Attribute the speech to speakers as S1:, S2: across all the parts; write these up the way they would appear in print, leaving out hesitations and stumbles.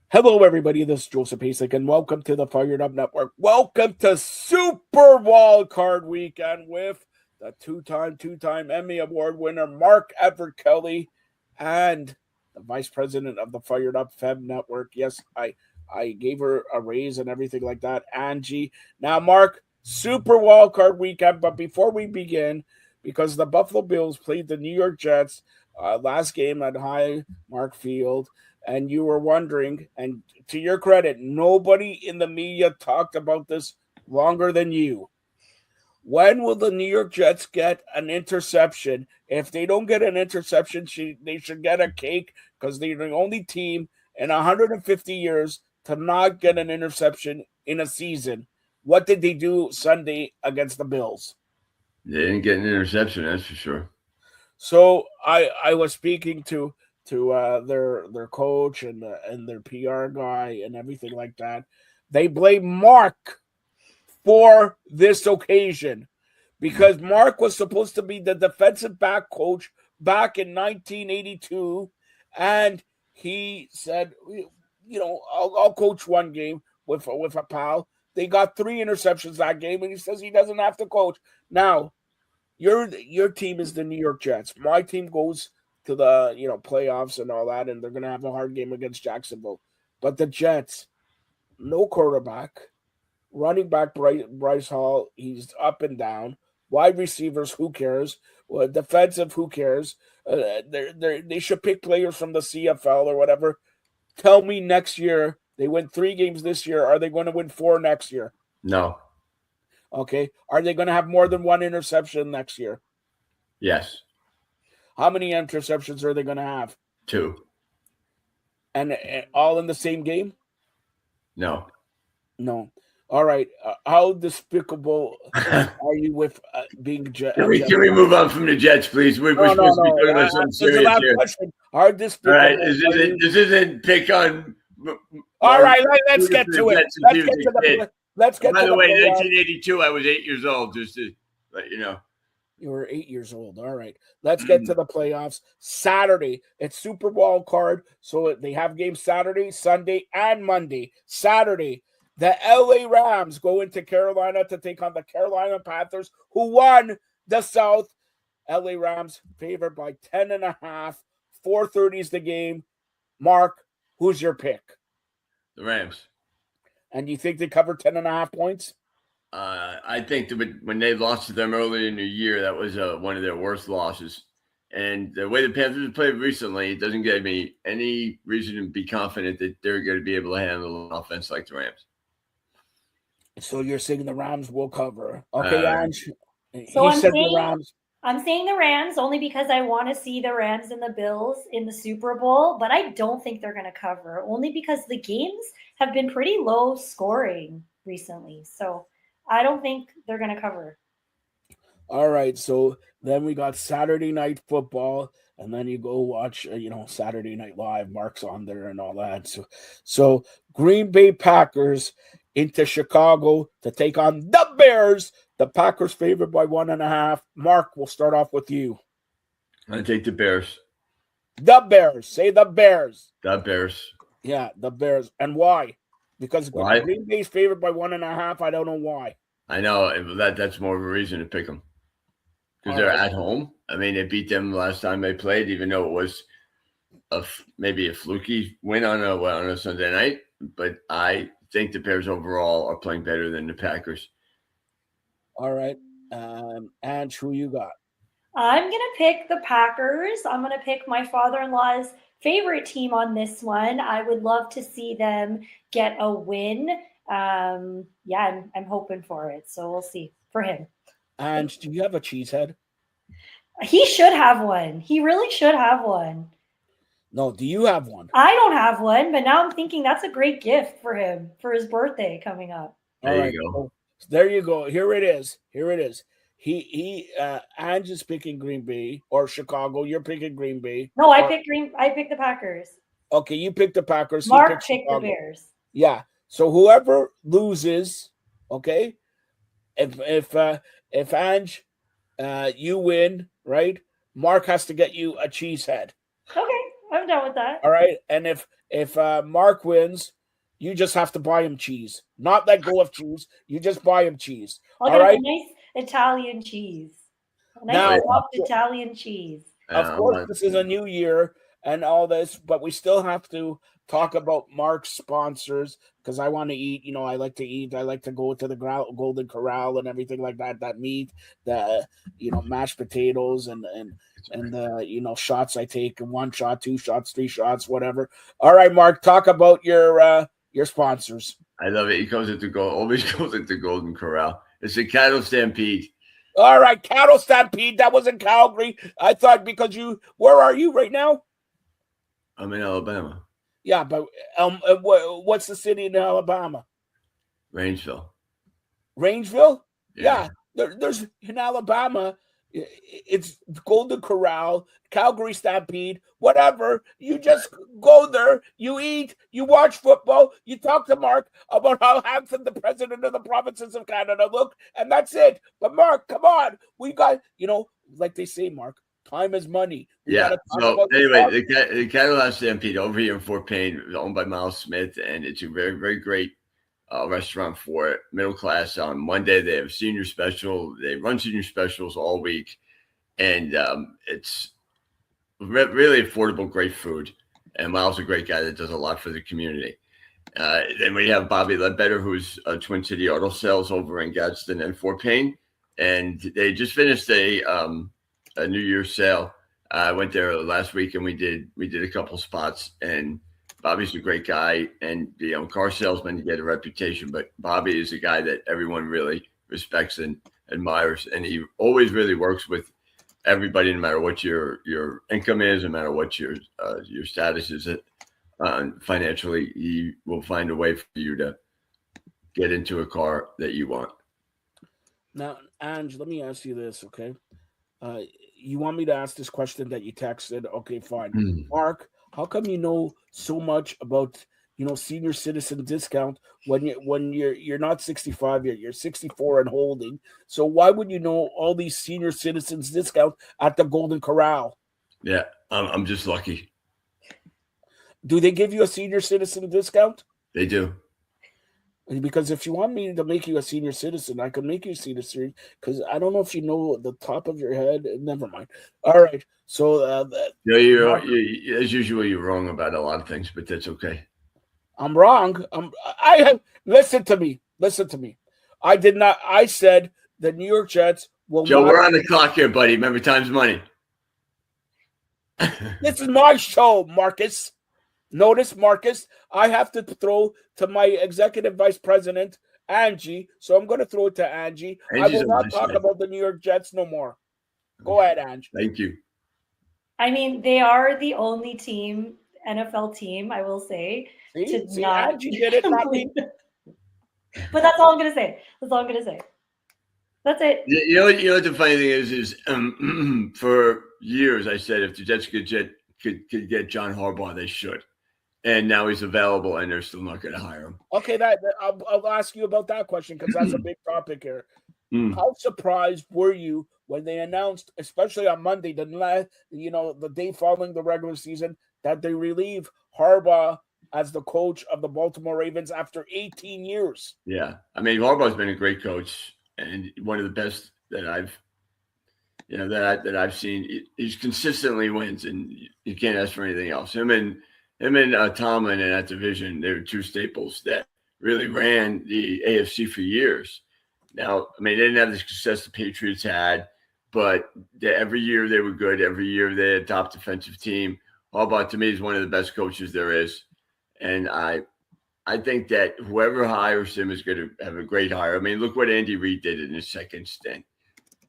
S1: Hello, everybody. This is Joseph Pasek, and welcome to the Fired Up Network. Welcome to Super Wild Card Weekend with the two-time Emmy Award winner Mark Everett Kelly and the Vice President of the Fired Up Fem Network. Yes, I gave her a raise and everything like that, Angie. Now, Mark, Super Wild Card Weekend. But before we begin, because the Buffalo Bills played the New York Jets last game at Highmark Field, and you were wondering, and to your credit, nobody in the media talked about this longer than you. When will the New York Jets get an interception? If they don't get an interception, they should get a cake because they're the only team in 150 years to not get an interception in a season. What did they do Sunday against the Bills?
S2: They didn't get an interception, that's for sure.
S1: So I was speaking to their coach and their PR guy and everything like that. They blame Mark for this occasion because Mark was supposed to be the defensive back coach back in 1982, and he said, I'll coach one game with a pal. They got 3 interceptions that game, and he says he doesn't have to coach now. Your team is the New York Jets. My team goes to the playoffs and all that, and they're gonna have a hard game against Jacksonville. But the Jets, no quarterback, running back Bryce Hall, he's up and down. Wide receivers, who cares? Well, defensive, who cares? They should pick players from the CFL or whatever. Tell me next year they win 3 games this year. Are they going to win 4 next year?
S2: No.
S1: Okay. Are they going to have more than 1 interception next year?
S2: Yes.
S1: How many interceptions are they going to have?
S2: 2.
S1: And all in the same game?
S2: No.
S1: No. All right. How despicable are you with being Jet?
S2: Can we move on from the Jets, please? We're supposed to be talking about something serious here.
S1: Question. How despicable?
S2: All right. This isn't pick on.
S1: All right. Let's get to it. Let's get to
S2: By the way,
S1: in
S2: 1982, I was 8 years old, just to let you know.
S1: You were 8 years old. All right. Let's get to the playoffs. Saturday. It's Super Wild Card. So they have games Saturday, Sunday, and Monday. Saturday, the LA Rams go into Carolina to take on the Carolina Panthers, who won the South. LA Rams favored by 10.5. 4:30 is the game. Mark, who's your pick?
S2: The Rams.
S1: And you think they cover 10.5 points?
S2: I think that when they lost to them earlier in the year, that was one of their worst losses. And the way the Panthers have played recently, it doesn't give me any reason to be confident that they're going to be able to handle an offense like the Rams.
S1: So you're saying the Rams will cover. Okay, Ange.
S3: So I'm saying the Rams only because I want to see the Rams and the Bills in the Super Bowl, but I don't think they're going to cover, only because the games have been pretty low scoring recently. So I don't think they're going to cover.
S1: All right. So then we got Saturday Night Football, and then you go watch, Saturday Night Live. Mark's on there and all that. So Green Bay Packers into Chicago to take on the Bears. The Packers favored by 1.5. Mark, we'll start off with you.
S2: I take the Bears.
S1: The Bears. Say the Bears.
S2: The Bears.
S1: Yeah, the Bears. And why? Because
S2: why?
S1: Green Bay's favored by 1.5. I don't know why.
S2: I know that's more of a reason to pick them because they're at home. I mean, they beat them last time they played, even though it was maybe a fluky win on a Sunday night. But I think the Bears overall are playing better than the Packers.
S1: All right, and who you got?
S3: I'm gonna pick the Packers. I'm gonna pick my father-in-law's favorite team on this one. I would love to see them get a win. I'm hoping for it. So we'll see for him.
S1: And do you have a cheesehead?
S3: He should have one. He really should have one.
S1: No, do you have one?
S3: I don't have one, but now I'm thinking that's a great gift for him for his birthday coming up.
S2: There you go.
S1: There you go. Here it is. Ange is picking Green Bay or Chicago. You're picking Green Bay.
S3: No, I picked the Packers.
S1: Okay, you picked the Packers.
S3: Mark picked the Bears.
S1: Yeah. So whoever loses, okay, if Ange, you win, right? Mark has to get you a cheese head.
S3: Okay, I'm down with that.
S1: All right. And if Mark wins, you just have to buy him cheese. Not let go of cheese. You just buy him cheese.
S3: I'll get a nice Italian cheese. A nice soft Italian cheese.
S1: Of course, this is a new year and all this, but we still have to talk about Mark's sponsors because I want to eat. You know, I like to eat. I like to go to the Golden Corral and everything like that. That meat, the mashed potatoes and the shots I take. 1 shot, 2 shots, 3 shots, whatever. All right, Mark, talk about your sponsors.
S2: I love it. He always goes into Golden Corral. It's a cattle stampede.
S1: All right, cattle stampede. That was in Calgary. I thought because where are you right now?
S2: I'm in Alabama.
S1: Yeah, but what's the city in Alabama?
S2: Rangeville.
S1: Rangeville? Yeah. There's in Alabama. It's Golden Corral, Calgary Stampede, whatever. You just go there, you eat, you watch football, you talk to Mark about how handsome the president of the provinces of Canada look, and that's it. But Mark, come on. We got, like they say, Mark, time is money.
S2: So anyway, the Cadillac Stampede over here in Fort Payne is owned by Miles Smith, and it's a very, very great restaurant for middle class. On Monday, they have senior special. They run senior specials all week, and it's really affordable, great food. And Miles is a great guy that does a lot for the community. Then we have Bobby Ledbetter, who's a Twin City Auto Sales over in Gadsden and Fort Payne, and they just finished a New Year's sale. I went there last week, and we did a couple spots, and Bobby's a great guy, and car salesmen get a reputation, but Bobby is a guy that everyone really respects and admires, and he always really works with everybody, no matter what your income is, no matter what your status is financially. He will find a way for you to get into a car that you want.
S1: Now, Ange, let me ask you this, okay? You want me to ask this question that you texted? Okay, fine. Mark, how come you know so much about senior citizen discount when you're not 65 yet, you're 64 and holding? So why would you know all these senior citizens discount at the Golden Corral?
S2: Yeah, I'm just lucky.
S1: Do they give you a senior citizen discount?
S2: They do.
S1: Because if you want me to make you a senior citizen, I can make you a senior citizen. Because I don't know if you know the top of your head. Never mind. All right. So
S2: you're as usual. You're wrong about a lot of things, but that's okay.
S1: I'm wrong. Listen to me. I did not. I said the New York Jets will.
S2: Joe, we're on the clock here, buddy. Remember, time's money.
S1: This is my show, Marcus. Notice, Marcus, I have to throw to my executive vice president, Angie. So I'm going to throw it to Angie.
S2: Angie's
S1: I will not talk about the New York Jets no more. Go ahead, Angie.
S2: Thank you.
S3: I mean, they are the only NFL team, I will say.
S1: See, Angie did it, not me.
S3: But that's all I'm going to say. That's it.
S2: You know what the funny thing is for years I said if the Jets could get John Harbaugh, they should. And now he's available, and they're still not going to hire him.
S1: Okay, I'll ask you about that question because that's a big topic here. How surprised were you when they announced, especially on Monday, the day following the regular season, that they relieve Harbaugh as the coach of the Baltimore Ravens after 18 years?
S2: Yeah, I mean Harbaugh's been a great coach and one of the best that I've seen. He's consistently wins, and you can't ask for anything else. Him and Tomlin in that division, they were two staples that really ran the AFC for years. Now, I mean, they didn't have the success the Patriots had, but every year they were good. Every year they had a top defensive team. Harbaugh, to me, is one of the best coaches there is. And I think that whoever hires him is going to have a great hire. I mean, look what Andy Reid did in his second stint.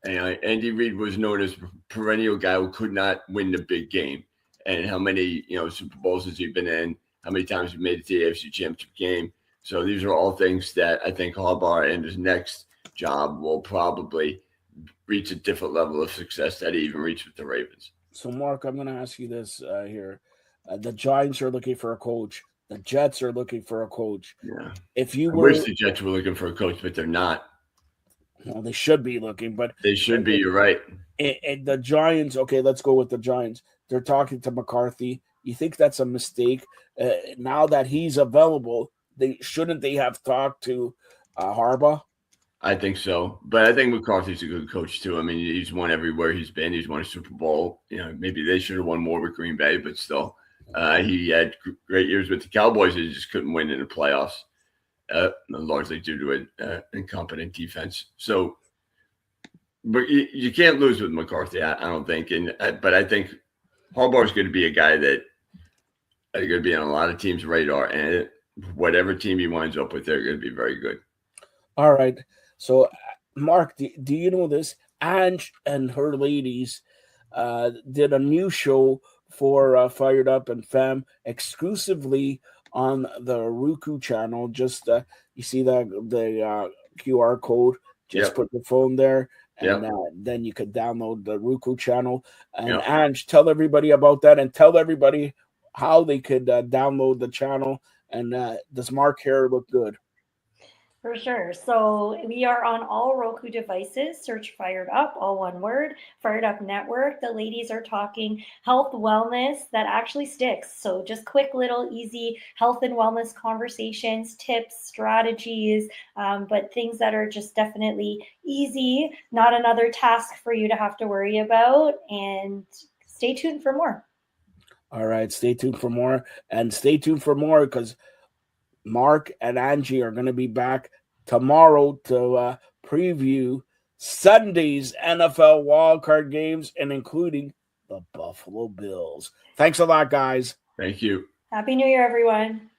S2: And Andy Reid was known as a perennial guy who could not win the big game. And how many, Super Bowls has he been in? How many times he made it to the AFC Championship game? So these are all things that I think Harbaugh in his next job will probably reach a different level of success that he even reached with the Ravens.
S1: So, Mark, I'm going to ask you this here. The Giants are looking for a coach. The Jets are looking for a coach.
S2: Yeah.
S1: I
S2: wish the Jets were looking for a coach, but they're not.
S1: Well, they should be looking, but
S2: they should be. You're right.
S1: And the Giants. Okay, let's go with the Giants. They're talking to McCarthy. You think that's a mistake? Now that he's available, shouldn't they have talked to Harbaugh?
S2: I think so, but I think McCarthy's a good coach too. I mean, he's won everywhere he's been. He's won a Super Bowl. Maybe they should have won more with Green Bay, but still, he had great years with the Cowboys. He just couldn't win in the playoffs, largely due to an incompetent defense. So, but you can't lose with McCarthy, I don't think. But I think Harbaugh's going to be a guy that is going to be on a lot of teams' radar, and whatever team he winds up with, they're going to be very good.
S1: All right. So, Mark, do you know this? Ange and her ladies did a new show for Fired Up and Fam exclusively on the Roku channel. Just you see the QR code. Just put the phone there, and then you could download the Roku channel. And Ange, tell everybody about that, and tell everybody how they could download the channel. And does Mark hair look good?
S3: For sure. So we are on all Roku devices. Search Fired Up, all one word, Fired Up Network. The ladies are talking health, wellness that actually sticks. So just quick little easy health and wellness conversations, tips, strategies, but things that are just definitely easy, not another task for you to have to worry about. And stay tuned for more.
S1: All right. Stay tuned for more. And stay tuned for more because Mark and Angie are going to be back tomorrow to preview Sunday's NFL wildcard games and including the Buffalo Bills. Thanks a lot, guys.
S2: Thank you.
S3: Happy New Year, everyone.